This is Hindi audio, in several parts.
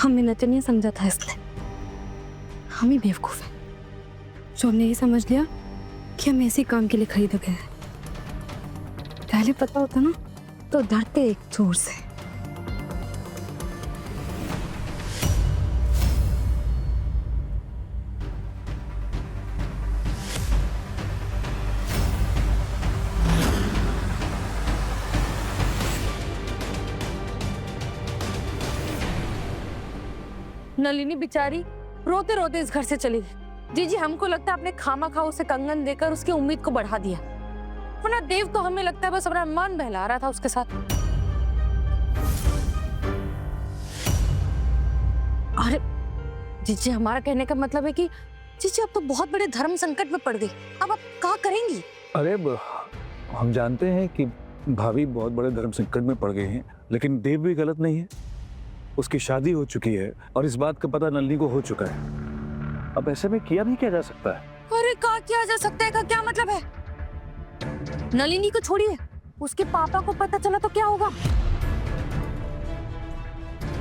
हमने नचन नहीं समझा था इसलिए। हम ही बेवकूफ हैं जो हमने ये समझ लिया कि हम ऐसे काम के लिए खरीदे गए हैं। पहले पता होता ना तो डरते एक जोर से। नलिनी बेचारी रोते रोते इस घर से चली गई। जीजी हमको लगता है आपने खामा खा उसे कंगन देकर उसकी उम्मीद को बढ़ा दिया, वरना देव तो हमें लगता है बस अपना मन बहला रहा था उसके साथ। अरे जीजी हमारा कहने का मतलब है कि जीजी अब तो बहुत बड़े धर्म संकट में पड़ गई, अब आप क्या करेंगी? अरे हम जानते हैं कि भाभी बहुत बड़े धर्म संकट में पड़ गए हैं, लेकिन देव भी गलत नहीं है। उसकी शादी हो चुकी है और इस बात का पता नलिनी को हो चुका है। अब ऐसे में किया भी क्या जा सकता है? अरे क्या किया जा सकता है का क्या मतलब है? नलिनी को छोड़िए, उसके पापा को पता चला तो क्या होगा?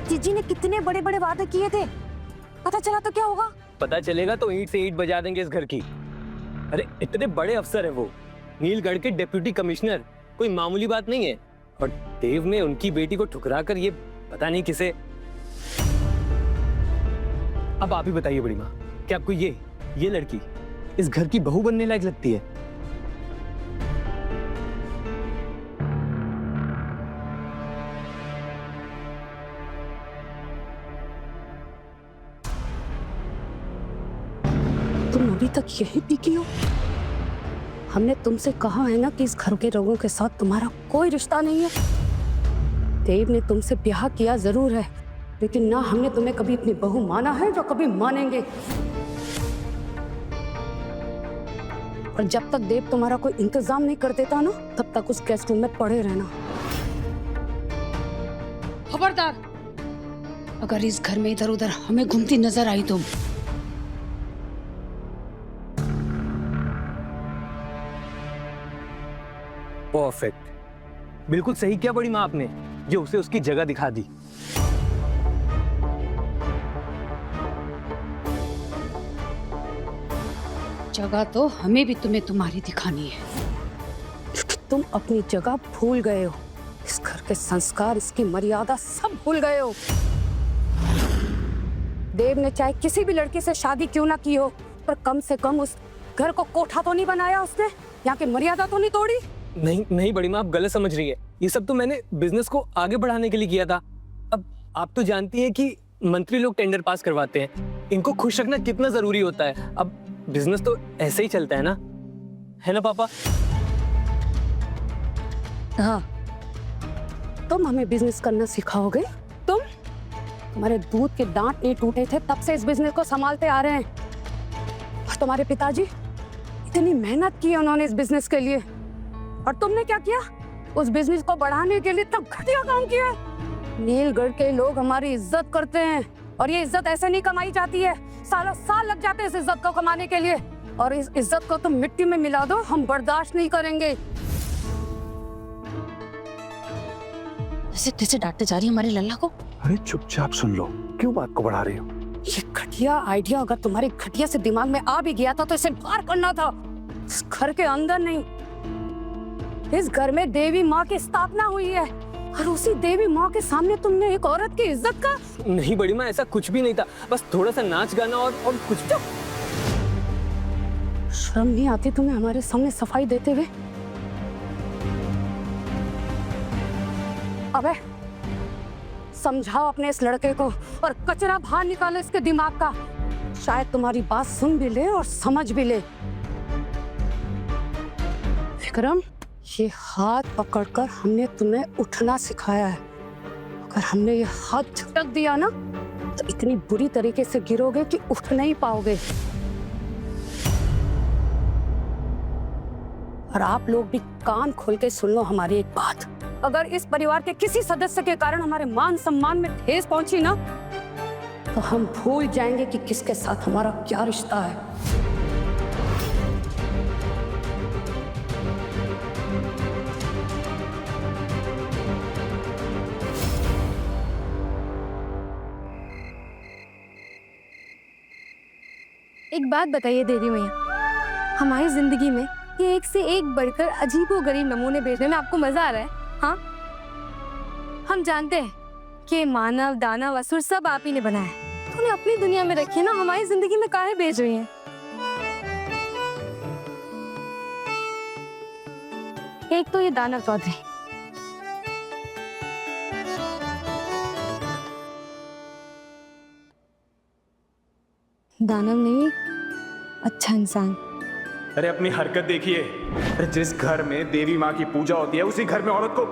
जीजी ने कितने बड़े बड़े वादे किए थे, पता चला तो क्या होगा? पता चलेगा तो ईंट से ईंट बजा देंगे इस घर की। अरे इतने बड़े अफसर है वो, नीलगढ़ के डिप्टी कमिश्नर, कोई मामूली बात नहीं है। और देव ने उनकी बेटी को ठुकरा कर ये पता नहीं किसे। अब आप ही बताइए बड़ी माँ, क्या आपको ये लड़की इस घर की बहू बनने लायक लगती है? तुम अभी तक यही टिकी हो? हमने तुमसे कहा है ना कि इस घर के लोगों के साथ तुम्हारा कोई रिश्ता नहीं है। देव ने तुमसे ब्याह किया जरूर है, लेकिन ना हमने तुम्हें कभी अपनी बहू माना है जो कभी मानेंगे। और जब तक देव तुम्हारा कोई इंतजाम नहीं कर देता ना, तब तक उस गेस्ट रूम में पड़े रहना। खबरदार, अगर इस घर में इधर उधर हमें घूमती नजर आई तुम। परफेक्ट, बिल्कुल सही किया बड़ी माँ आपने, जो उसे उसकी जगह दिखा दी। जगह तो हमें भी तुम्हें तुम्हारी दिखानी है, क्योंकि तुम अपनी जगह भूल गए हो। इस घर के संस्कार, इसकी मर्यादा सब भूल गए हो। देव ने चाहे किसी भी लड़की से शादी क्यों ना की हो, पर कम से कम उस घर को कोठा तो नहीं बनाया उसने, यहाँ की मर्यादा तो नहीं तोड़ी। नहीं बड़ी माँ, आप गलत समझ रही है। ये सब तो मैंने बिजनेस को आगे बढ़ाने के लिए किया था। अब आप तो जानती हैं कि मंत्री लोग टेंडर पास करवाते हैं, इनको खुश रखना कितना जरूरी होता है। अब बिजनेस तो ऐसे ही चलता है ना पापा? हाँ, तुम हमें बिजनेस करना सिखाओगे? तुम्हारे दूध के दांत नहीं टूटे थे तब से इस बिजनेस को संभालते आ रहे हैं। और तुम्हारे पिताजी, इतनी मेहनत की उन्होंने इस बिजनेस के लिए, और तुमने क्या किया? उस बिजनेस को बढ़ाने के लिए तब घटिया काम किया। नीलगढ़ के लोग हमारी इज्जत करते हैं, और ये इज्जत ऐसे नहीं कमाई जाती है। सालों साल लग जाते हैं इस इज्जत को कमाने के लिए, और इस इज्जत को तुम मिट्टी में मिला दो, हम बर्दाश्त नहीं करेंगे। ऐसे डांटते जा रही है हमारे लल्ला को। अरे चुपचाप सुन लो, क्यों बात को बढ़ा रही हो? ये घटिया आइडिया अगर तुम्हारे घटिया से दिमाग में आ भी गया था तो इसे बाहर करना था, इस घर के अंदर नहीं। इस घर में देवी माँ की स्थापना हुई है, और उसी देवी माँ के सामने तुमने एक औरत की इज्जत का। नहीं बड़ी माँ, ऐसा कुछ भी नहीं था, बस थोड़ा सा नाच गाना और कुछ। शर्म नहीं आती तुम्हें हमारे सामने सफाई देते हुए? अबे समझाओ अपने इस लड़के को, और कचरा बाहर निकालो इसके दिमाग का। शायद तुम्हारी बात सुन भी ले और समझ भी ले। विक्रम, ये हाथ पकड़कर हमने तुम्हें उठना सिखाया है। अगर हमने ये हाथ झटक दिया ना, तो इतनी बुरी तरीके से गिरोगे कि उठ नहीं पाओगे। और आप लोग भी कान खोल के सुन लो हमारी एक बात। अगर इस परिवार के किसी सदस्य के कारण हमारे मान सम्मान में ठेस पहुंची ना, तो हम भूल जाएंगे कि किसके साथ हमारा क्या रिश्ता है। एक बात बताइए देवी मैया, हमारी जिंदगी में ये एक से एक बढ़कर अजीबोगरीब नमूने भेजने में आपको मजा आ रहा है? हाँ, हम जानते हैं कि मानव दानव असुर सब आप ही ने बनाया है, तो उन्हें अपनी दुनिया में रखिए ना, हमारी जिंदगी में काहे भेज रही हैं? एक तो ये दानव चौधरी, दानव नहीं, अच्छा इंसान। अरे अपनी हरकत देखिए। अरे जिस घर में देवी माँ की पूजा होती है उसी घर में औरत को।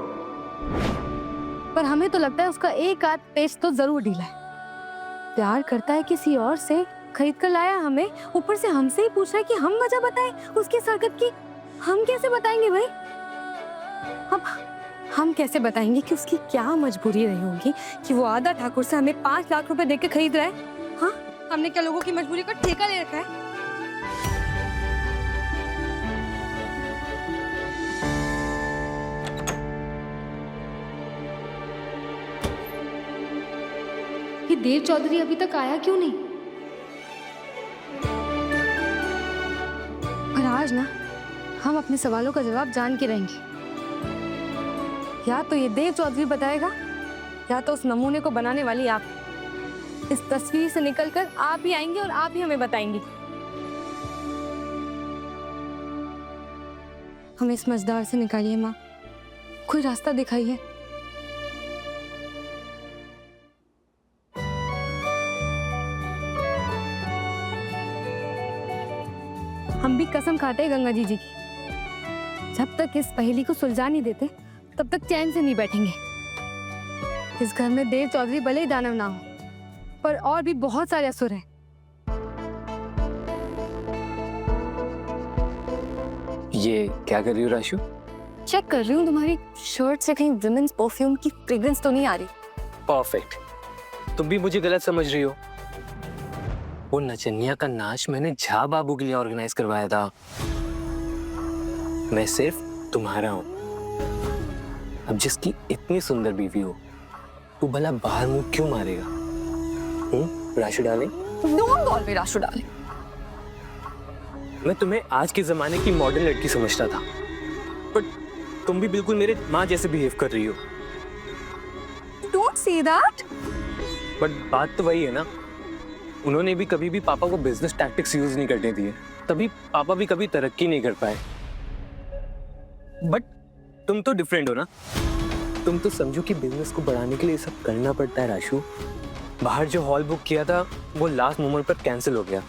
पर हमें तो लगता है उसका एक आध पेज तो जरूर ढीला है। प्यार करता है किसी और से, खरीद कर लाया हमें, ऊपर से हमसे ही पूछ रहा है कि हम वजह बताएं उसकी हरकत की। हम कैसे बताएंगे भाई? अब हम कैसे बताएंगे कि उसकी क्या मजबूरी रही होगी कि वो आधा ठाकुर से हमें 5 लाख रुपए देके खरीद रहा है? हाँ, हमने क्या लोगों की मजबूरी का ठेका ले रखा है? ये देव चौधरी अभी तक आया क्यों नहीं? पर आज ना हम अपने सवालों का जवाब जान के रहेंगे। या तो ये देव चौधरी बताएगा, या तो उस नमूने को बनाने वाली आप। इस तस्वीर से निकलकर आप ही आएंगे और आप ही हमें बताएंगे। हमें इस मझधार से निकालिए माँ, कोई रास्ता दिखाइए। हम भी कसम खाते हैं गंगा जी की, जब तक इस पहेली को सुलझा नहीं देते तब तक चैन से नहीं बैठेंगे। इस घर में देव चौधरी भले ही दानव ना हो, पर और भी बहुत सारे असुर हैं। ये क्या कर रही हो राशु? चेक कर रही हूँ तुम्हारी शर्ट से कहीं विमेन्स परफ्यूम की फ्रेग्रेंस तो नहीं आ रही। परफेक्ट। तुम भी मुझे गलत समझ रही हो। वो नचनिया का नाच मैंने झा बाबू के लिए ऑर्गेनाइज करवाया था। मैं सिर्फ तुम्हारा हूँ। अब जिसकी इतनी सुंदर बीवी हो, वो भला बाहर मुंह क्यों मारेगा? Rashu darling? Don't call me Rashu darling. मैं तुम्हें आज के जमाने की मॉडर्न लड़की समझता था, बट तुम भी बिल्कुल मेरे माँ जैसे बिहेव कर रही हो। Don't say that. बट बात तो वही है ना, उन्होंने भी कभी भी पापा को बिजनेस टैक्टिक्स यूज नहीं करने दिए, तभी पापा भी कभी तरक्की नहीं कर पाए। बट तुम तो डिफरेंट हो ना, तुम तो समझो कि बिजनेस को बढ़ाने के लिए सब करना पड़ता है राशु। बाहर जो हॉल बुक किया था वो लास्ट मोमेंट पर कैंसिल हो गया,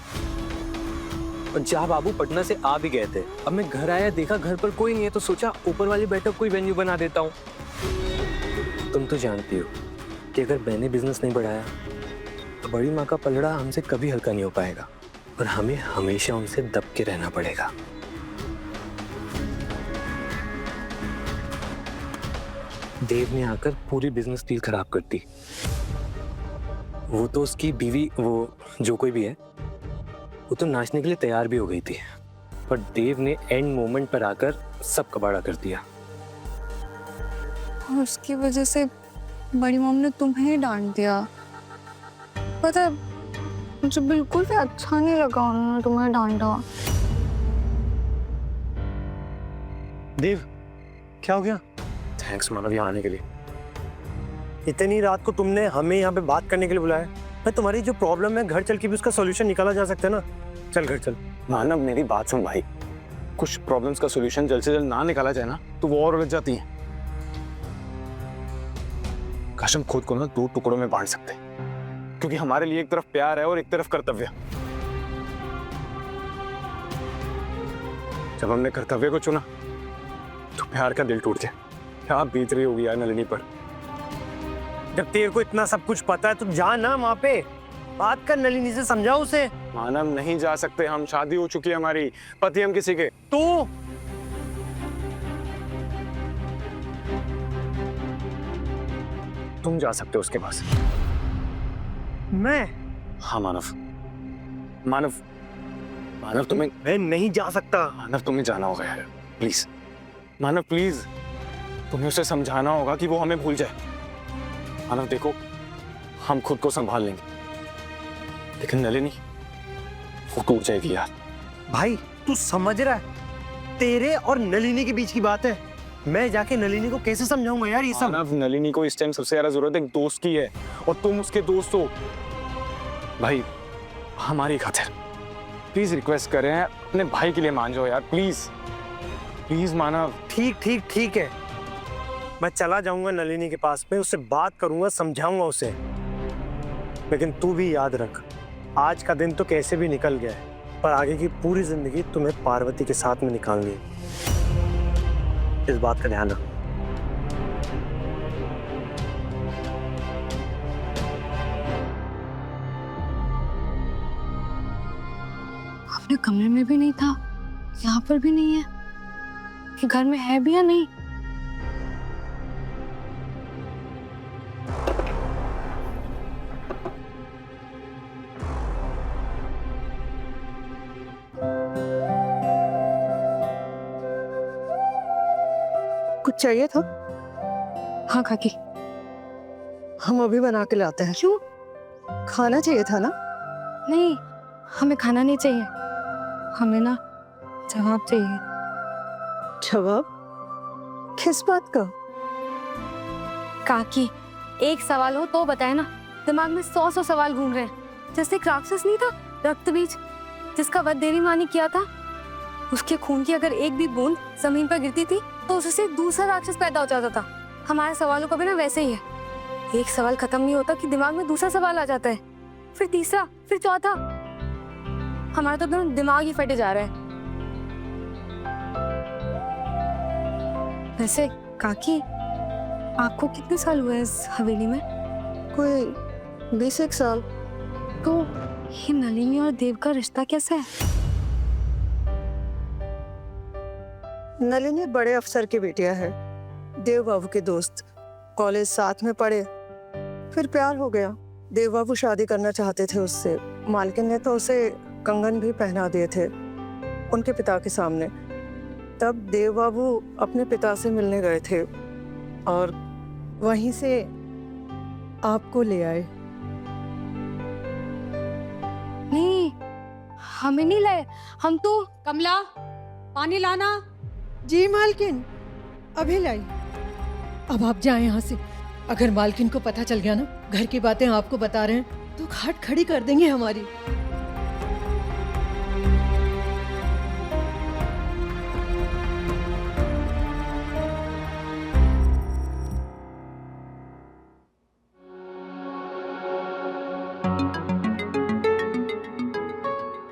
और जहाँ बाबू पटना से आ भी गए थे। अब मैं घर आया, देखा घर पर कोई नहीं है, तो सोचा ऊपर वाली बैठक कोई वेन्यू बना देता हूँ। तुम तो जानती हो कि अगर मैंने बिजनेस नहीं बढ़ाया तो बड़ी माँ का पलड़ा हमसे कभी हल्का नहीं हो पाएगा, और हमें हमेशा उनसे दब के रहना पड़ेगा। देव ने आकर पूरी बिजनेस डील खराब कर दी। वो तो उसकी बीवी, वो जो कोई भी है, वो तो नाचने के लिए तैयार भी हो गई थी, पर देव ने एंड मोमेंट पर आकर सब कबाड़ा कर दिया। और उसकी वजह से बड़ी मॉम ने तुम्हें ही डांट दिया। पता है, मुझे बिल्कुल भी अच्छा नहीं लगा उन्होंने तुम्हें डांटा। देव, क्या हो गया? थैंक्स मानव यहाँ आने के लिए। इतनी रात को तुमने हमें यहाँ पे बात करने के लिए बुलाया? मैं तुम्हारी जो प्रॉब्लम है घर चल के भी उसका सॉल्यूशन निकाला जा सकता है ना। चल घर चल। मानव मेरी बात सुन भाई, कुछ प्रॉब्लम्स का सॉल्यूशन जल्द से जल्द ना निकाला जाए ना तो वो और उलझ जाती हैं। काश हम खुद को ना 2 टुकड़ों में बांट सकते, क्योंकि हमारे लिए एक तरफ प्यार है और एक तरफ कर्तव्य। जब हमने कर्तव्य को चुना तो प्यार का दिल टूट जाए। क्या बीत रही होगी यार नलिनी पर। जब तेरे को इतना सब कुछ पता है तो जा ना वहाँ पे, बात कर नलिनी से, समझाओ उसे। मानव नहीं जा सकते हम, शादी हो चुकी है हमारी, पति हम किसी के। तू तुम जा सकते हो उसके पास। मैं? हाँ मानव, मानव, मानव तुम्हें, मैं नहीं जा सकता। मानव तुम्हें जाना होगा यार, प्लीज मानव प्लीज। तुम्हें उसे समझाना होगा कि वो हमें भूल जाए। मानव देखो, हम खुद को संभाल लेंगे, लेकिन नलिनी वो टूट जाएगी यार। भाई तू समझ रहा है, तेरे और नलिनी के बीच की बात है। मैं जाके नलिनी को कैसे समझाऊंगा यार ये सब। मानव, नलिनी को इस टाइम सबसे ज्यादा जरूरत एक दोस्त की है और तुम उसके दोस्त हो। भाई हमारी खातिर प्लीज रिक्वेस्ट कर रहे हैं, अपने भाई के लिए मान जाओ यार, प्लीज प्लीज मानव। ठीक ठीक ठीक है, मैं चला जाऊंगा नलिनी के पास में, उससे बात करूंगा, समझाऊंगा उसे। लेकिन तू भी याद रख, आज का दिन तो कैसे भी निकल गया है, पर आगे की पूरी जिंदगी तुम्हें पार्वती के साथ में निकालनी है। इस बात का ध्यान रख। अपने कमरे में भी नहीं था, यहाँ पर भी नहीं है, कि घर में है भी या नहीं। कुछ चाहिए था? हाँ काकी। हम अभी बना के लाते हैं। क्यों? खाना चाहिए था ना? नहीं, हमें खाना नहीं चाहिए, हमें ना जवाब चाहिए। जवाब? किस बात का? काकी, एक सवाल हो तो बताए ना, दिमाग में 100 सवाल घूम रहे हैं। जैसे एक राक्षस नहीं था, रक्तबीज, जिसका वध देवी माँ ने किया था, उसके खून की अगर एक भी बूंद जमीन पर गिरती थी तो उससे दूसरा राक्षस पैदा हो जाता था। हमारे सवालों का भी ना वैसे ही है, एक सवाल खत्म नहीं होता कि दिमाग में दूसरा सवाल आ जाता है, फिर तीसरा, फिर चौथा। हमारा तो एकदम दिमाग ही फटे जा रहा है। वैसे काकी, आपको कितने साल हुए इस हवेली में? कोई 20 साल। तो ये नलिनी और देव का रिश्ता कैसा है? नलिनी बड़े अफसर की बेटियां है, देव बाबू के दोस्त, कॉलेज साथ में पढ़े, फिर प्यार हो गया। देव बाबू शादी करना चाहते थे उससे, मालकिन ने तो उसे कंगन भी पहना दिए थे उनके पिता के सामने। तब देव बाबू अपने पिता से मिलने गए थे और वहीं से आपको ले आए। नहीं, हमें नहीं लाए, हम तो। कमला, पानी लाना। जी मालकिन, अभी लाई। अब आप जाएं यहाँ से। अगर मालकिन को पता चल गया ना घर की बातें आपको बता रहे हैं तो घाट खड़ी कर देंगे हमारी।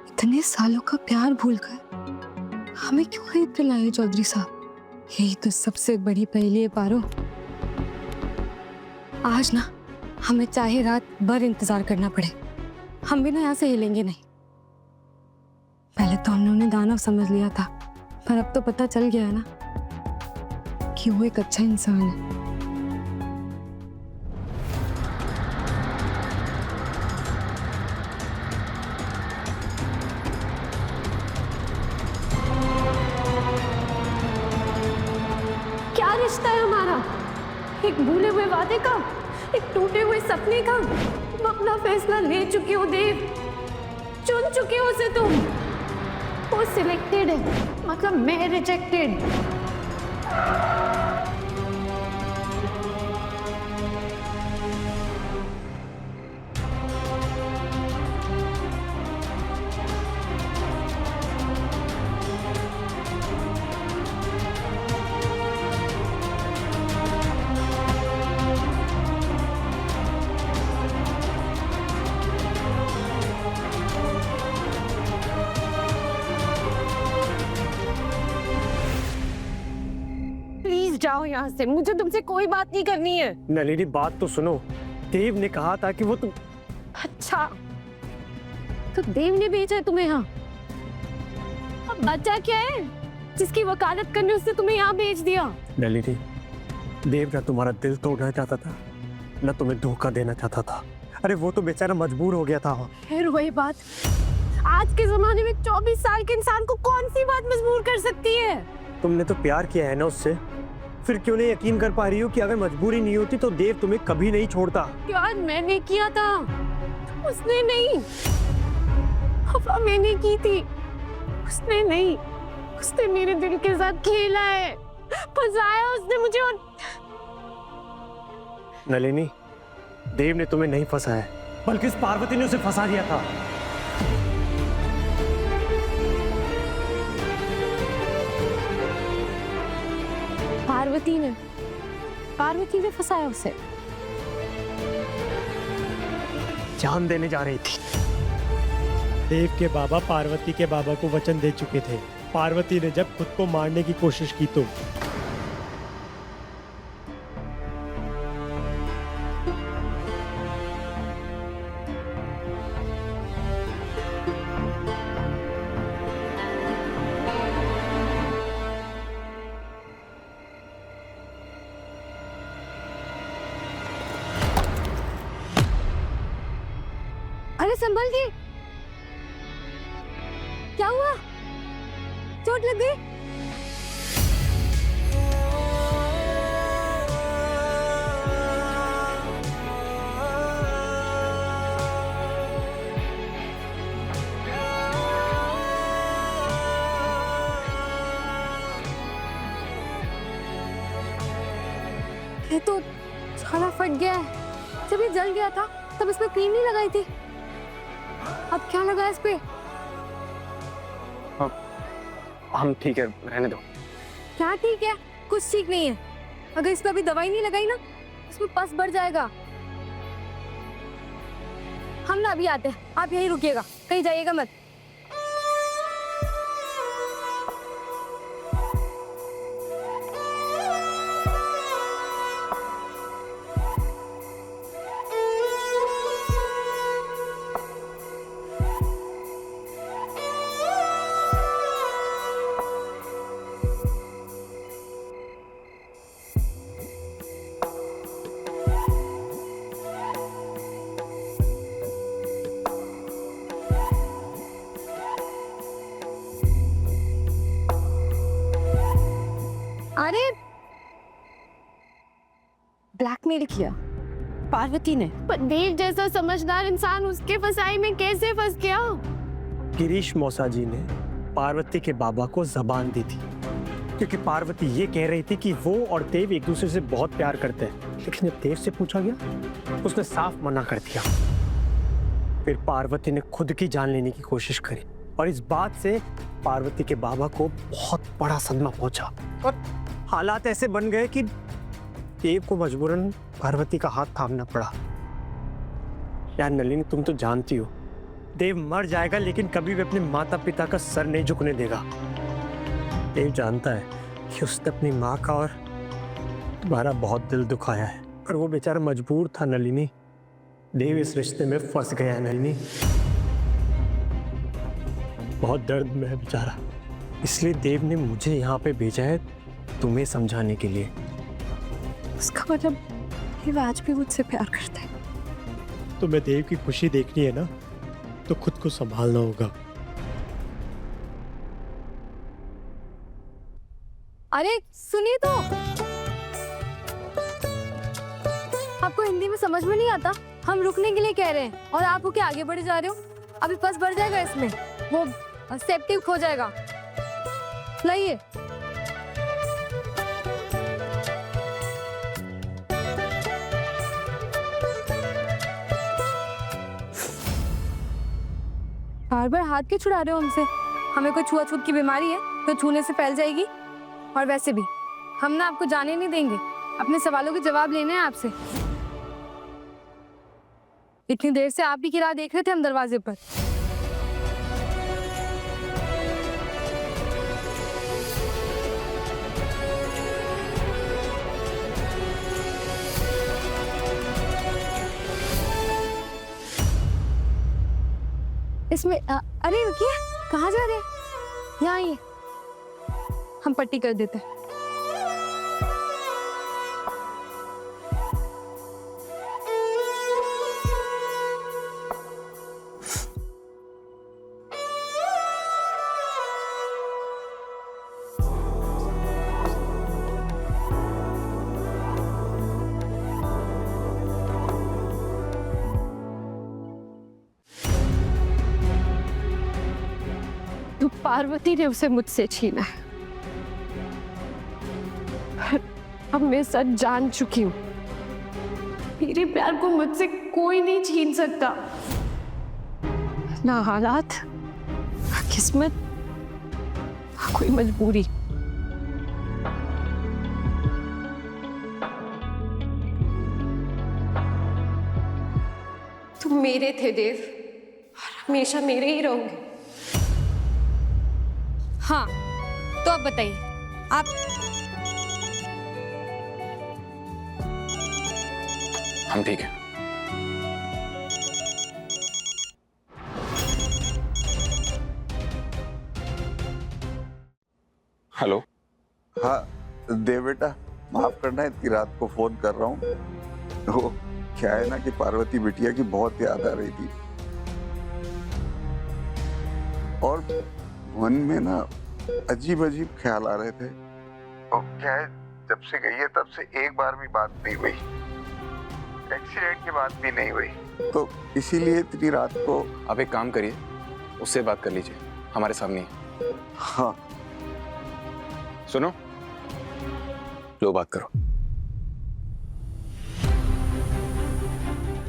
इतने सालों का प्यार भूलकर हमें क्यों खरीद कर लाए चौधरी साहब? यही तो सबसे बड़ी पहेली है पारो। आज ना हमें चाहे रात भर इंतजार करना पड़े, हम भी ना यहाँ से हिलेंगे नहीं। पहले तो हमने उन्हें दानव समझ लिया था, पर अब तो पता चल गया है ना कि वो एक अच्छा इंसान है। क्या रिश्ता है हमारा? एक भूले हुए वादे का, एक टूटे हुए सपने का। तुम अपना फैसला ले चुके हो देव, चुन चुके हो उसे तुम। वो सिलेक्टेड है, मतलब मैं रिजेक्टेड। जाओ यहाँ से, मुझे तुमसे कोई बात नहीं करनी है। नलिनी बात तो सुनो, देव ने कहा था कि वो तुम। अच्छा, तो देव ने भेजा है तुम्हें यहाँ? अब बच्चा क्या है जिसकी वकालत करने उसने तुम्हें यहाँ भेज दिया? नलिनी, देव ना तुम्हारा दिल तोड़ना चाहता था, ना तुम्हें धोखा देना चाहता था। अरे वो तो बेचारा मजबूर हो गया था। फिर वही बात, आज के जमाने में 24 साल के इंसान को कौन सी बात मजबूर कर सकती है? तुमने तो प्यार किया है ना उससे, फिर क्यों नहीं यकीन कर पा रही हो कि अगर मजबूरी नहीं होती तो देव तुम्हें कभी नहीं छोड़ता? प्यार मैंने किया था, उसने नहीं। हवा मैंने की थी, उसने नहीं। उसने मेरे दिल के साथ खेला है, फंसाया उसने मुझे। और नलिनी, देव ने तुम्हें नहीं फंसाया, बल्कि इस पार्वती ने उसे फंसा दिया था। पार्वती ने फंसाया उसे। जान देने जा रही थी। देव के बाबा पार्वती के बाबा को वचन दे चुके थे। पार्वती ने जब खुद को मारने की कोशिश की तो अरे संभल के, क्या हुआ? चोट लग गई? ये तो सारा फट गया है। जब ये जल गया था तब इसमें क्रीम नहीं लगाई थी। अब क्या लगा इस पे? हम ठीक है, रहने दो। क्या ठीक है? कुछ ठीक नहीं है। अगर इस पे अभी दवाई नहीं लगाई ना, इसमें पस बढ़ जाएगा। हम ना अभी आते हैं, आप यहीं रुकिएगा, कहीं जाइएगा मत। अरे ब्लैकमेल किया पार्वती ने। पर देव जैसा समझदार इंसान उसके फसाई में कैसे फंस गया? गिरीश मौसा जी ने पार्वती के बाबा को जबान दी थी, क्योंकि पार्वती ये कह रही थी कि वो और देव एक दूसरे से बहुत प्यार करते हैं। लेकिन जब देव से पूछा गया, उसने साफ मना कर दिया। फिर पार्वती ने खुद की जान लेने की कोशिश करी और इस बात से पार्वती के बाबा को बहुत बड़ा सदमा पहुंचा और हालात ऐसे बन गए कि देव को मजबूरन पार्वती का हाथ थामना पड़ा। यार नलिनी, तुम तो जानती हो, देव मर जाएगा लेकिन कभी भी अपने माता पिता का सर नहीं झुकने देगा। देव जानता है कि उसने अपनी माँ का और तुम्हारा बहुत दिल दुखाया है, पर वो बेचारा मजबूर था नलिनी। देव इस रिश्ते में फंस गया है नलिनी, बहुत दर्द में है बेचारा। इसलिए देव ने मुझे यहाँ पे भेजा है तुम्हें समझाने के लिए। उसका मतलब देव आज भी मुझसे प्यार करता है। तुम्हें देव की खुशी देखनी है ना, तो खुद को संभालना होगा। अरे सुनिए तो, आपको हिंदी में समझ में नहीं आता? हम रुकने के लिए कह रहे हैं और आप क्या आगे बढ़े जा रहे हो। अभी पस बढ़ जाएगा, इसमें वो सेप्टिक हो जाएगा। लाइए। बार बार हाथ क्यों छुड़ा रहे हो हमसे? हमें कोई छुआछूत की बीमारी है तो छूने से फैल जाएगी। और वैसे भी हम ना आपको जाने नहीं देंगे, अपने सवालों के जवाब लेने हैं आपसे। इतनी देर से आप ही की राह देख रहे थे हम दरवाजे पर। इसमें अरे रुकिए, कहाँ जा रहे हैं? यहाँ आइए, हम पट्टी कर देते हैं। पार्वती ने उसे मुझसे छीना है। अब मैं सच जान चुकी हूँ, मेरे प्यार को मुझसे कोई नहीं छीन सकता, ना हालात, ना किस्मत, ना कोई मजबूरी। तुम मेरे थे देव, और हमेशा मेरे ही रहोगे। हाँ, तो अब बताइए आप। हम ठीक है। हेलो। हाँ देव बेटा, माफ करना इतनी रात को फोन कर रहा हूँ। वो क्या है ना कि पार्वती बिटिया की बहुत याद आ रही थी और मन में ना अजीब अजीब ख्याल आ रहे थे। और क्या है, जब से गई है तब से एक बार भी बात नहीं हुई, एक्सीडेंट की बात भी नहीं हुई, तो इसीलिए इतनी रात को। आप एक काम करिए, उससे बात कर लीजिए, हमारे सामने। हाँ सुनो, लो बात करो।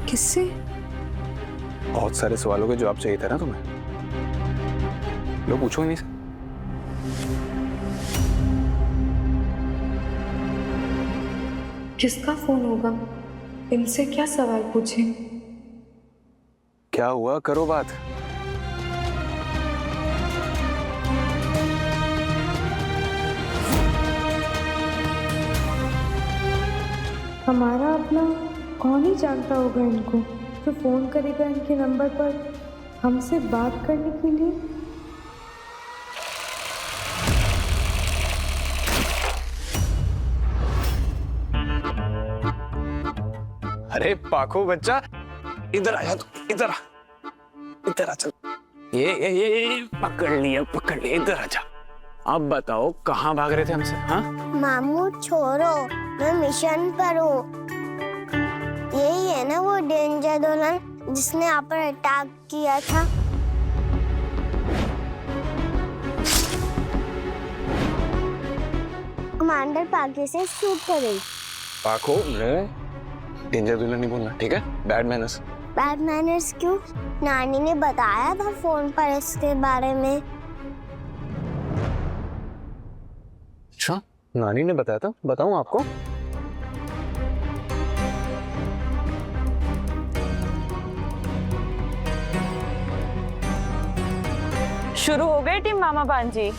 किससे? बहुत सारे सवालों के जवाब चाहिए था ना तुम्हें, लो पूछो इन्हीं से। किसका फोन होगा? इनसे क्या सवाल पूछें? क्या हुआ, करो बात। हमारा अपना कौन ही जानता होगा इनको, जो फोन करेगा इनके नंबर पर हमसे बात करने के लिए। अरे पाखो बच्चा, इधर आ जा, इधर आ, इधर आ चल। ये पकड़ लिया, इधर आ जा। अब बताओ कहाँ भाग रहे थे हमसे? हाँ मामू छोड़ो, मैं मिशन पर हूँ। यही है ना वो डेंजर दुल्हन जिसने आप पर अटैक किया था? कमांडर पाके से शूट कर गई। पाखो, डेंजर दुल्हन नहीं बोलना, ठीक है? Bad manners. बैड मैनर्स क्यों? नानी ने बताया था फोन पर इसके बारे में। अच्छा, नानी ने बताया था? बताऊं आपको? शुरू हो गई टीम मामा भांजी।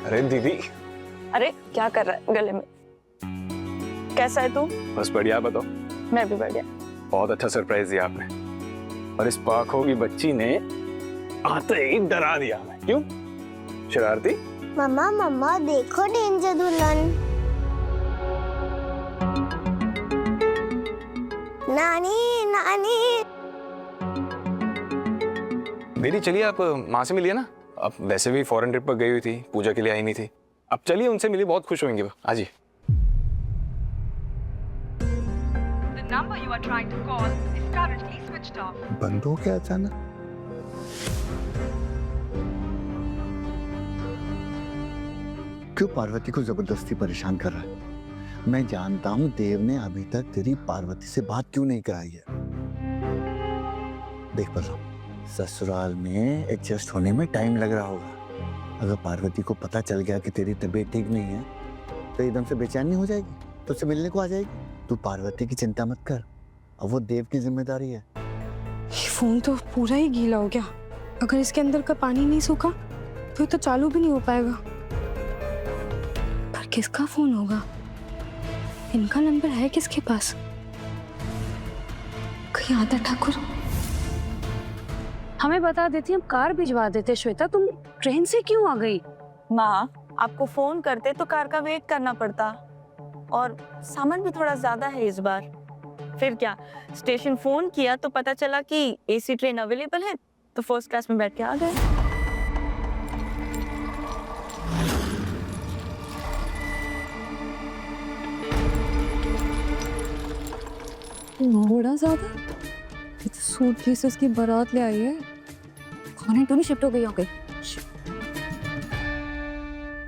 अरे दीदी। अरे क्या कर रहा है गले में? कैसा है तू? बस बढ़िया, बताओ। मैं भी बढ़िया। बहुत अच्छा सरप्राइज दिया आपने, और इस पाखो की बच्ची ने आते ही डरा दिया हमें। क्यों? शरारती। मम्मा मम्मा देखो डेंजर दुल्हन। नानी नानी। दीदी चलिए, आप माँ से मिलिए ना। अब वैसे भी फॉरेन ट्रिप पर गई हुई थी, पूजा के लिए आई नहीं थी। अब चलिए उनसे मिलिए, बहुत खुश होंगे वो। आज ही। बंद हो गया अचानक। क्यों पार्वती को जबरदस्ती परेशान कर रहा है? मैं जानता हूं देव ने अभी तक तेरी पार्वती से बात क्यों नहीं कराई है। देख बलराम, ससुराल में एडजस्ट होने में टाइम लग रहा होगा। अगर पार्वती को पता चल गया कि तेरी तबीयत ठीक नहीं है तो एकदम से बेचैन नहीं हो जाएगी, तो उससे मिलने को आ जाएगी। तू पार्वती की चिंता मत कर, अब वो देव की जिम्मेदारी है। ये फोन तो पूरा ही गीला हो गया। अगर इसके अंदर का पानी नहीं सूखा तो ये तो चालू भी नहीं हो पाएगा। पर किसका फोन होगा? इनका नंबर है किसके पास? कहीं आदर ठाकुर? हमें बता देती, हम कार भिजवा देते। श्वेता, तुम ट्रेन से क्यों आ गई? माँ, आपको फोन करते तो कार का वेट करना पड़ता, और सामान भी थोड़ा ज्यादा है इस बार। फिर क्या, स्टेशन फोन किया तो पता चला कि एसी ट्रेन अवेलेबल है, तो फर्स्ट क्लास में बैठ के आ गए। थोड़ा ज्यादा। ये तो सूटकेसेस की बारात ले आई है। कौन तो नहीं शिफ्ट हो गई होगी।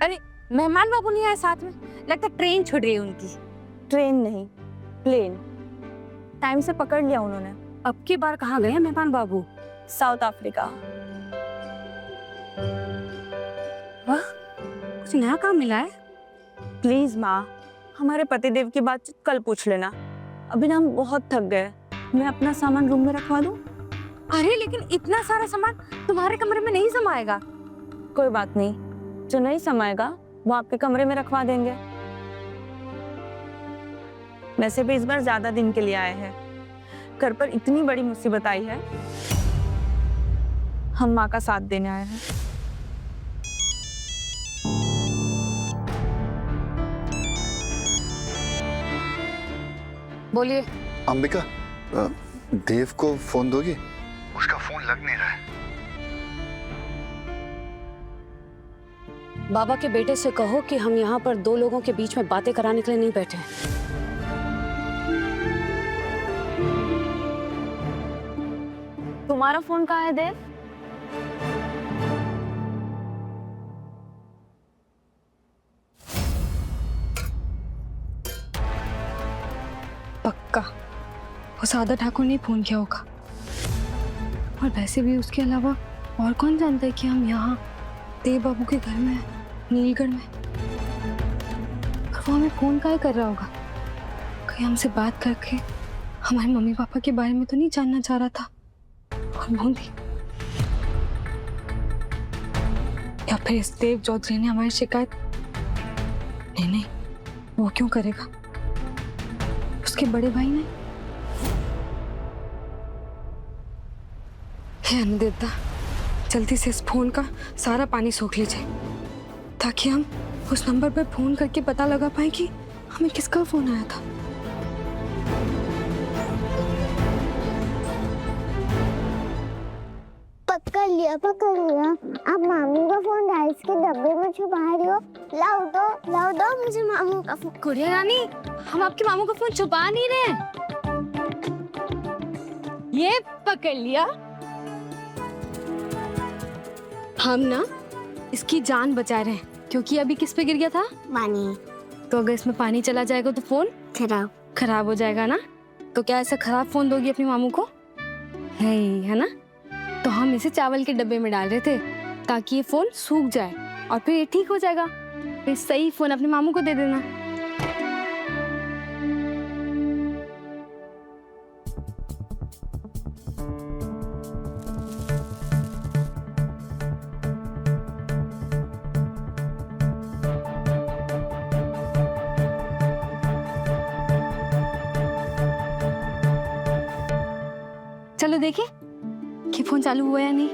अरे मेहमान बाबू नहीं आए साथ में, लगता ट्रेन छूट रही है उनकी। ट्रेन नहीं, प्लेन। टाइम से पकड़ लिया उन्होंने। अब की बार कहाँ गए हैं मेहमान बाबू? South Africa. वाह, कुछ नया काम मिला है। प्लीज माँ, हमारे पतिदेव की बात कल पूछ लेना। अभी ना हम बहुत थक गए। मैं अपना सामान रूम में रखवा दूँ? अरे लेकिन इतना सारा सामान तुम्हारे कमरे में नहीं समाएगा। कोई बात नहीं, जो नहीं समाएगा वो आपके कमरे में रखवा देंगे। वैसे भी इस बार ज्यादा दिन के लिए आए हैं। घर पर इतनी बड़ी मुसीबत आई है, हम माँ का साथ देने आए हैं। बोलिए। अंबिका, देव को फोन दोगी? उसका फोन लग नहीं रहा है। बाबा के बेटे से कहो कि हम यहाँ पर दो लोगों के बीच में बातें कराने के लिए नहीं बैठे। तुम्हारा फोन कहाँ है देव? पक्का वो सादा ठाकुर ने फोन किया होगा। और वैसे भी उसके अलावा और कौन जानता है कि हम यहाँ देव बाबू के घर में हैं, नीलगढ़ में। और वो हमें फोन काहे कर रहा होगा? कहीं हमसे बात करके हमारे मम्मी पापा के बारे में तो नहीं जानना चाह रहा था? और बूंदी, या फिर इस देव चौधरी ने हमारी शिकायत? नहीं, वो क्यों करेगा? उसके बड़े भाई ने। हे अन्नदेवता, जल्दी से इस फोन का सारा पानी सोख लीजिए, ताकि हम उस नंबर पर फोन करके पता लगा पाए कि हमें किसका फोन आया था। पकड़ लिया। अब मामू का फोन राइस के डब्बे में छुपा रही हो। लाओ दो मुझे मामू का फोन। गुड़िया रानी, हम आपके मामू का फोन छुपा नहीं रहे। ये पकड़ लिया। हम ना इसकी जान बचा रहे हैं, क्योंकि अभी किस पे गिर गया था? पानी। तो अगर इसमें पानी चला जाएगा तो फोन खराब हो जाएगा ना। तो क्या ऐसा खराब फोन दोगी अपने मामू को? है ना? तो हम इसे चावल के डब्बे में डाल रहे थे, ताकि ये फोन सूख जाए और फिर ये ठीक हो जाएगा। फिर सही फोन अपने मामू को दे देना। चलो देखिए कि फोन चालू हुआ या नहीं।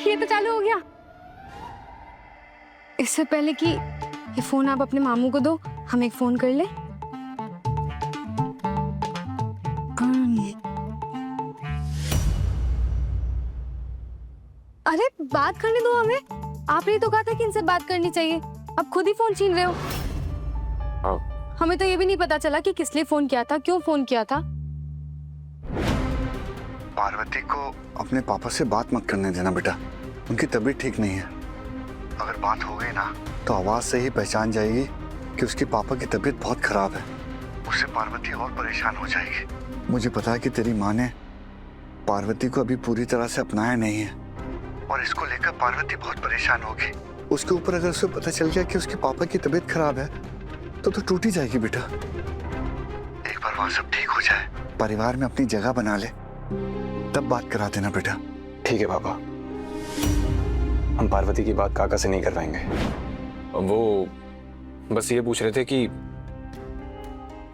ये तो चालू हो गया। इससे पहले कि ये फोन आप अपने मामू को दो, हम एक फोन कर ले। अरे बात करने दो हमें। आपने तो कहा था कि इनसे बात करनी चाहिए, अब खुद ही फोन छीन रहे हो। हमें तो ये भी नहीं पता चला कि किस लिए फोन किया था, क्यों फोन किया था। पार्वती को अपने पापा से बात मत करने देना बेटा, उनकी तबीयत ठीक नहीं है। अगर बात हो गई ना तो आवाज से ही पहचान जाएगी कि उसके पापा की तबीयत बहुत खराब है। उससे पार्वती और परेशान हो जाएगी। मुझे पता है कि तेरी माँ ने पार्वती को अभी पूरी तरह से अपनाया नहीं है, और इसको लेकर पार्वती बहुत परेशान होगी। उसके ऊपर अगर उसे पता चल गया कि उसके पापा की तबीयत खराब है तो टूट ही जाएगी बेटा। एक बार वहां सब ठीक हो जाए, परिवार में अपनी जगह बना ले, तब बात करा देना बेटा। ठीक है पापा, हम पार्वती की बात काका से नहीं करवाएंगे। वो बस ये पूछ रहे थे कि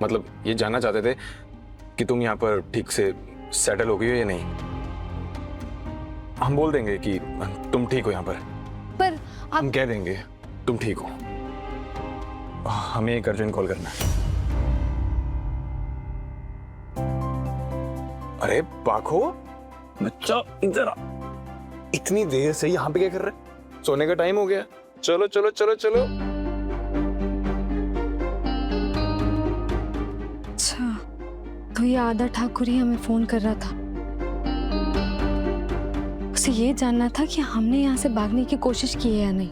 मतलब ये जानना चाहते थे कि तुम यहाँ पर ठीक से सेटल हो गई हो या नहीं। हम बोल देंगे कि तुम ठीक हो यहाँ पर हम कह देंगे तुम ठीक हो। हमें एक अर्जेंट कॉल करना है। अरे पाखो, बच्चा इधर आ। इतनी देर से यहाँ पे क्या कर रहे हैं? सोने का टाइम हो गया। चलो चलो चलो चलो। अच्छा, तो ये आदा ठाकुर ही हमें फोन कर रहा था। उसे ये जानना था कि हमने यहाँ से भागने की कोशिश की है या नहीं।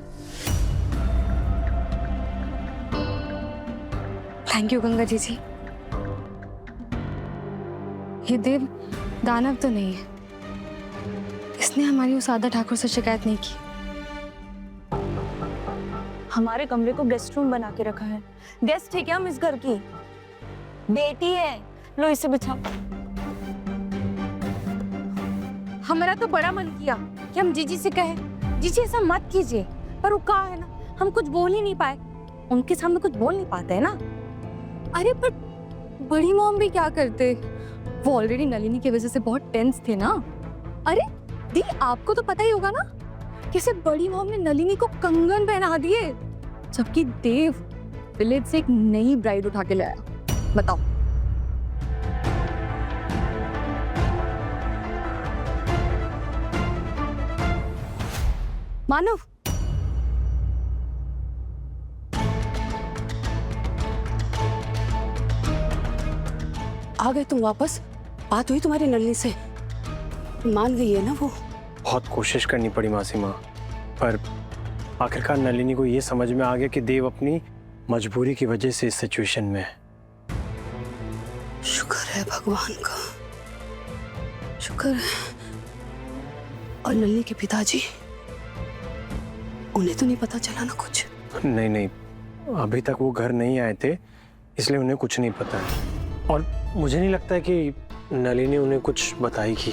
Thank you Ganga ji. ये देव दानव तो नहीं है, इसने हमारी उस आदा ठाकुर से शिकायत नहीं की। हमारे कमरे को गेस्ट रूम बना के रखा है। गेस्ट है क्या हम इस घर की? बेटी है। लो इसे बिछाओ। हमारा तो बड़ा मन किया कि हम जीजी से कहें, जीजी ऐसा मत कीजिए, पर वो कहा है ना, हम कुछ बोल ही नहीं पाए। उनके सामने कुछ बोल नहीं पाते है ना। अरे पर बड़ी मॉम भी क्या करते, वो ऑलरेडी नलिनी की वजह से बहुत टेंस थे ना। अरे दी, आपको तो पता ही होगा ना, कैसे बड़ी मॉम ने नलिनी को कंगन पहना दिए, जबकि देव विलेज से एक नई ब्राइड उठा के लाया। बताओ। मानव, आ गए तुम वापस? बात हुई तुम्हारी नलिनी से? मान गई है ना वो? बहुत कोशिश करनी पड़ी मासी माँ, पर आखिरकार नलिनी को ये समझ में आ गया कि देव अपनी मजबूरी की वजह से इस सिचुएशन में है। शुक्र है भगवान का, शुक्र है। और नलिनी के पिताजी, उन्हें तो नहीं पता चला ना कुछ? नहीं नहीं, अभी तक वो घर नहीं आए थे, इसलिए उन्हें कुछ नहीं पता है। और मुझे नहीं लगता है कि नलिनी उन्हें कुछ बताएगी।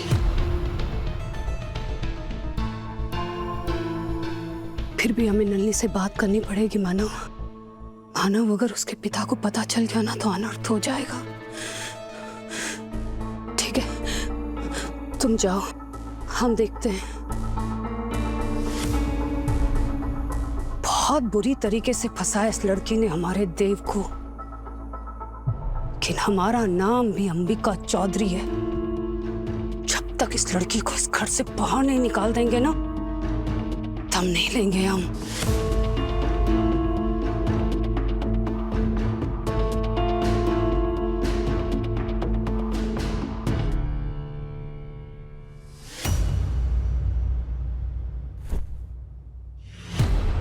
फिर भी हमें नलिनी से बात करनी पड़ेगी मानव। मानव, अगर उसके पिता को पता चल गया ना तो अनर्थ हो जाएगा। ठीक है, तुम जाओ, हम देखते हैं। बहुत बुरी तरीके से फंसाया इस लड़की ने हमारे देव को, लेकिन हमारा नाम भी अंबिका चौधरी है। जब तक इस लड़की को इस घर से बाहर नहीं निकाल देंगे ना, दम नहीं लेंगे हम।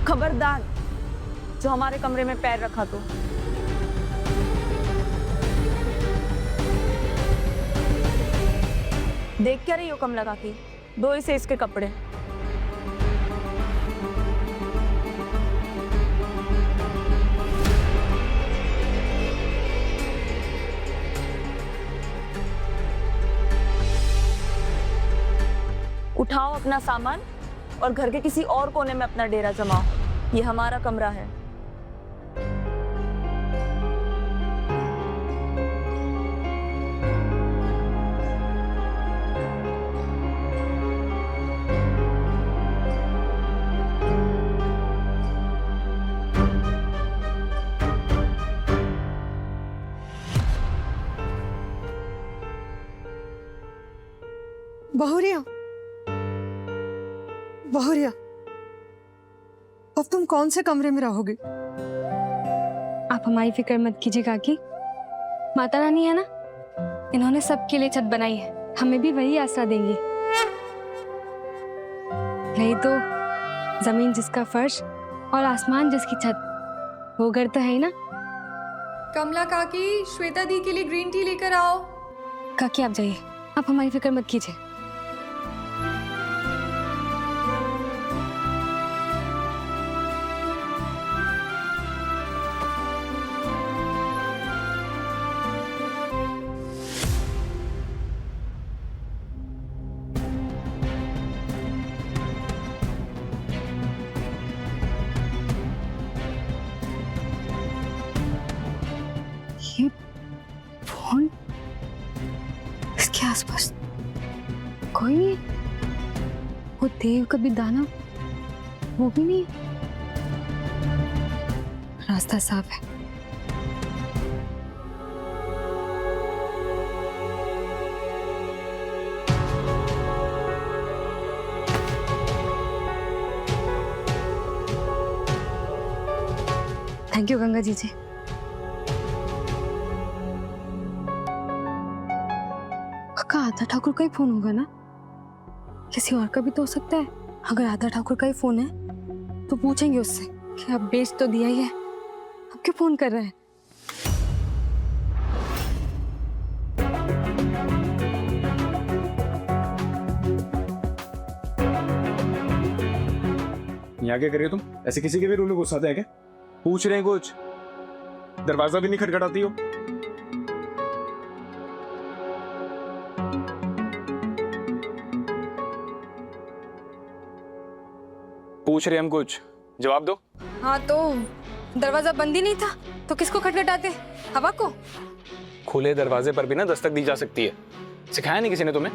खबरदार, जो हमारे कमरे में पैर रखा तो। देख क्या रही हो कम लगा के? दो इसे इसके कपड़े। उठाओ अपना सामान और घर के किसी और कोने में अपना डेरा जमाओ। ये हमारा कमरा है। बहुरिया, बहुरिया, अब तुम कौन से कमरे में रहोगे? आप हमारी फिक्र मत कीजिए काकी, माता रानी है ना, इन्होंने सबके लिए छत बनाई है, हमें भी वही आसरा देंगी। नहीं तो जमीन जिसका फर्श और आसमान जिसकी छत, वो घर तो है ही ना। कमला काकी, श्वेता दी के लिए ग्रीन टी लेकर आओ। काकी आप जाइए, आप हमारी फिक्र मत कीजिए। ये फोन, इसके आसपास कोई नहीं। वो देव कभी दानव, वो भी नहीं। रास्ता साफ है। Thank you Ganga ji. पक्का आधा ठाकुर का ही फोन होगा ना? किसी और का भी तो हो सकता है। अगर आधा ठाकुर का ही फोन है तो पूछेंगे उससे कि अब बेच तो दिया ही है, अब क्यों फोन कर रहा है। यहाँ क्या कर रही हो तुम? ऐसे किसी के भी रूम में घुस आते हैं क्या? पूछ रहे हैं कुछ, दरवाजा भी नहीं खटखटाती हो। पूछ रहे हम कुछ, जवाब दो। हाँ तो दरवाजा बंद ही नहीं था तो किसको खटखटाते? हवा को? खुले दरवाजे पर भी ना दस्तक दी जा सकती है, सिखाया नहीं किसी ने तुम्हें?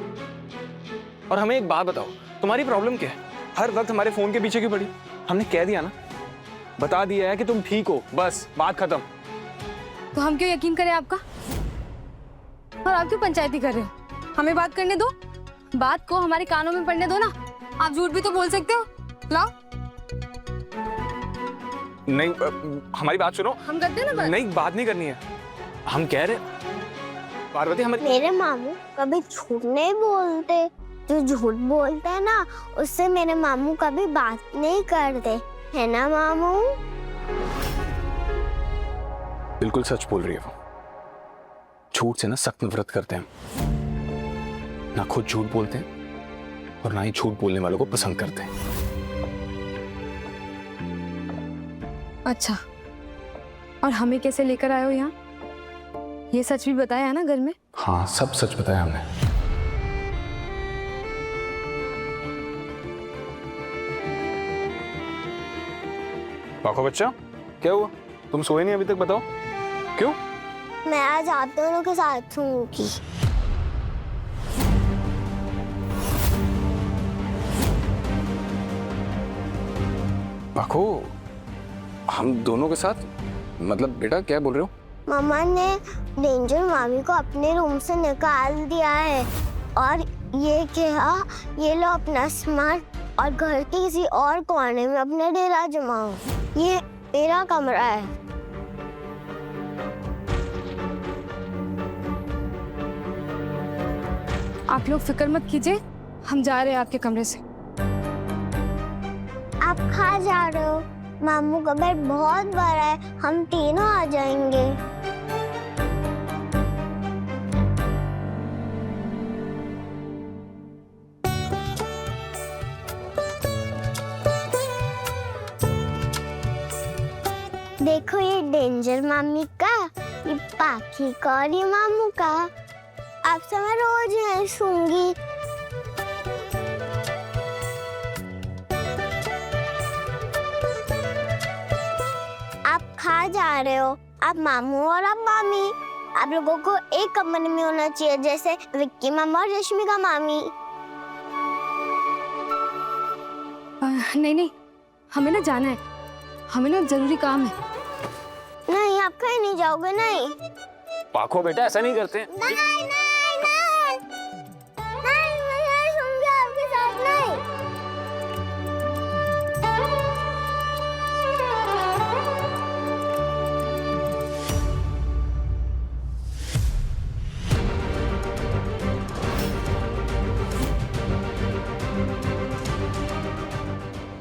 और हमें एक बात बताओ, तुम्हारी प्रॉब्लम क्या है? हर वक्त हमारे फोन के पीछे क्यों पड़ी? हमने कह दिया ना, बता दिया है कि तुम ठीक हो, बस बात खत्म। तो हम क्यों यकीन करें आपका? और आप क्यों पंचायती कर रहे हो? हमें बात करने दो, बात को हमारे कानों में पड़ने दो ना। आप झूठ भी तो बोल सकते हो। लाओ। नहीं, हमारी बात सुनो। हम करते हैं ना बात। नहीं, बात नहीं करनी है। हम कह रहे पार्वती, हमारी मेरे मामू कभी झूठ नहीं बोलते। जो झूठ बोलते हैं ना, उससे मेरे मामू कभी बात नहीं करते, है ना मामू? बिल्कुल सच बोल रही है वो। झूठ से ना सख्त नफरत करते हैं, ना खुद झूठ बोलते हैं और ना ही झूठ बोलने वालों को पसंद करते हैं। अच्छा, और हमें कैसे लेकर आए हो यहाँ? ये सच भी बताया है ना घर में? हाँ, सब सच बताया हमने। पाखो बच्चा, क्या हुआ? तुम सोए नहीं अभी तक, बताओ क्यों? मैं आज आप दोनों के साथ सोऊंगी। पाखो, हम दोनों के साथ? मतलब बेटा क्या बोल रहे हो? मामा ने डेंजर मामी को अपने रूम से निकाल दिया है और ये कहा, ये लो अपना सामान और घर के किसी और कोने में अपना डेरा जमाओ। ये मेरा कमरा है। आप लोग फिक्र मत कीजिए, हम जा रहे हैं आपके कमरे से। आप कहाँ जा रहे हो? मामू का बेड बहुत बड़ा है, हम तीनों आ जाएंगे। देखो, ये डेंजर मामी का, ये पाखी का और ये मामू का। आपसे मैं रोज यहीं सोऊंगी। आप कहाँ जा रहे हो? आप मामू और आप मामी, आप लोगों को एक कमरे में होना चाहिए, जैसे विक्की मामा और रश्मिका मामी। नहीं नहीं, हमें ना जाना है, हमें ना जरूरी काम है। नहीं, आप कहीं नहीं जाओगे। नहीं पाखो बेटा, ऐसा नहीं करते। नहीं नहीं नहीं, नहीं मैं नहीं सोऊंगी आपके साथ। नहीं।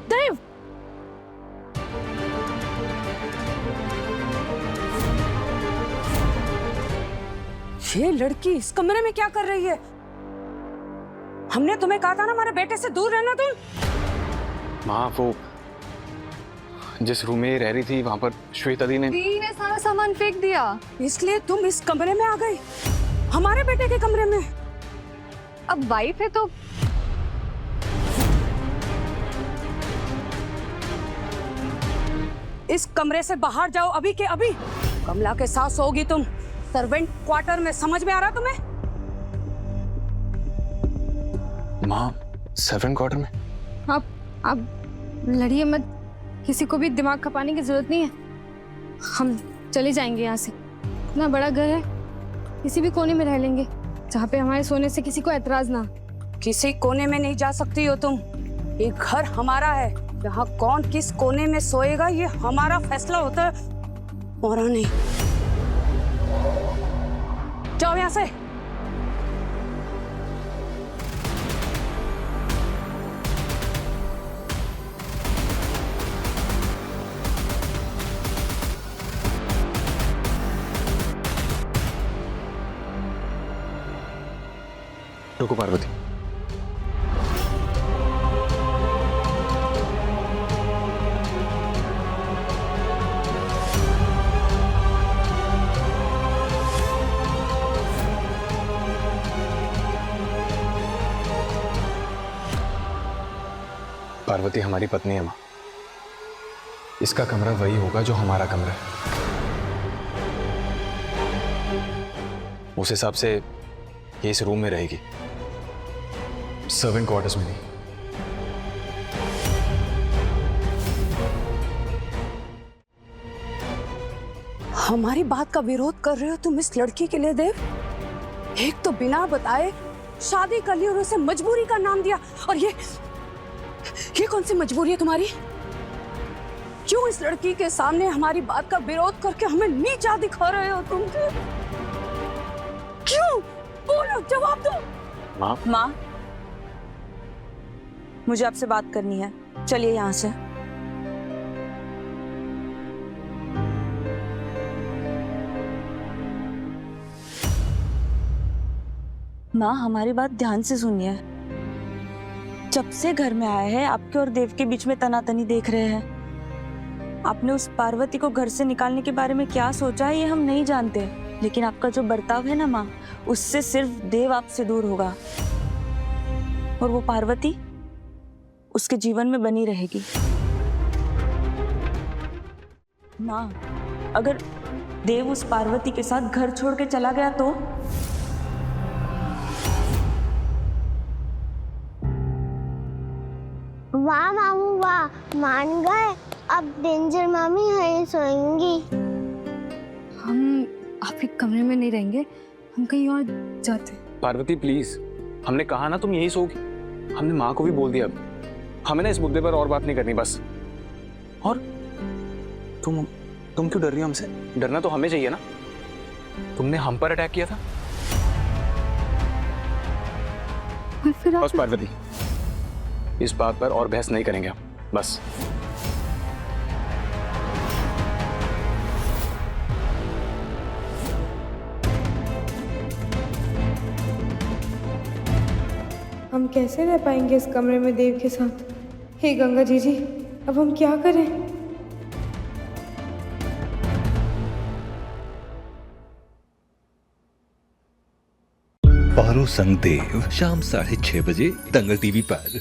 देव, ये लड़की इस कमरे में क्या कर रही है? हमने तुम्हें कहा था ना हमारे बेटे से दूर रहना तुम। माँ, वो जिस रूम में रह रही थी वहां पर श्वेता दी ने सारा सामान फेंक दिया, इसलिए तुम इस कमरे में आ गई, हमारे बेटे के कमरे में। अब वाइफ है तो इस कमरे से बाहर जाओ अभी के अभी। कमला के साथ सोओगी तुम सर्वेंट क्वार्टर में, समझ में आ रहा तुम्हें? माँ, सर्वेंट क्वार्टर में? आप लड़िए मत, किसी को भी दिमाग खपाने की जरूरत नहीं है। हम चले जाएंगे यहाँ से। इतना बड़ा घर है, किसी भी कोने में रह लेंगे जहाँ पे हमारे सोने से किसी को एतराज ना। किसी कोने में नहीं जा सकती हो तुम, ये घर हमारा है। यहाँ कौन किस कोने में सोएगा ये हमारा फैसला होता है। और नहीं। जाओ यहाँ से। रुको पार्वती, पार्वती हमारी पत्नी है माँ। इसका कमरा वही होगा जो हमारा कमरा है। उस हिसाब से ये इस रूम में रहेगी, सर्वेंट क्वार्टर्स में नहीं। हमारी बात का विरोध कर रहे हो तुम इस लड़की के लिए देव? एक तो बिना बताए शादी कर ली और उसे मजबूरी का नाम दिया, और ये कौन सी मजबूरी है तुम्हारी? क्यों इस लड़की के सामने हमारी बात का विरोध करके हमें नीचा दिखा रहे हो तुम? क्यों? बोलो, जवाब दो। माँ, मुझे आपसे बात करनी है, चलिए यहाँ से। माँ, हमारी बात ध्यान से सुनिए। जब से घर में आए हैं आपके और देव के बीच में तनातनी देख रहे हैं। आपने उस पार्वती को घर से निकालने के बारे में क्या सोचा है ये हम नहीं जानते, लेकिन आपका जो बर्ताव है ना माँ, उससे सिर्फ देव आपसे दूर होगा और वो पार्वती उसके जीवन में बनी रहेगी। माँ, अगर देव उस पार्वती के साथ घर छोड़ के चला गया तो? वाह मामू वाह, मान गए। अब डेंजर मामी यहीं सोएंगी। हम आपके कमरे में नहीं रहेंगे, हम कहीं और जाते हैं। पार्वती प्लीज, हमने कहा ना तुम यही सोओगी। हमने माँ को भी बोल दिया। अब हमें ना इस मुद्दे पर और बात नहीं करनी बस। और तुम क्यों डर रही हो हमसे? डरना तो हमें चाहिए ना। तुमने हम पर अटैक किया था। और फिर बस पार्वती, इस बात पर और बहस नहीं करेंगे हम, बस। हम कैसे रह पाएंगे इस कमरे में देव के साथ? हे गंगा जी, अब हम क्या करें? पारो संग देव, शाम 6:30 बजे दंगल टीवी पर।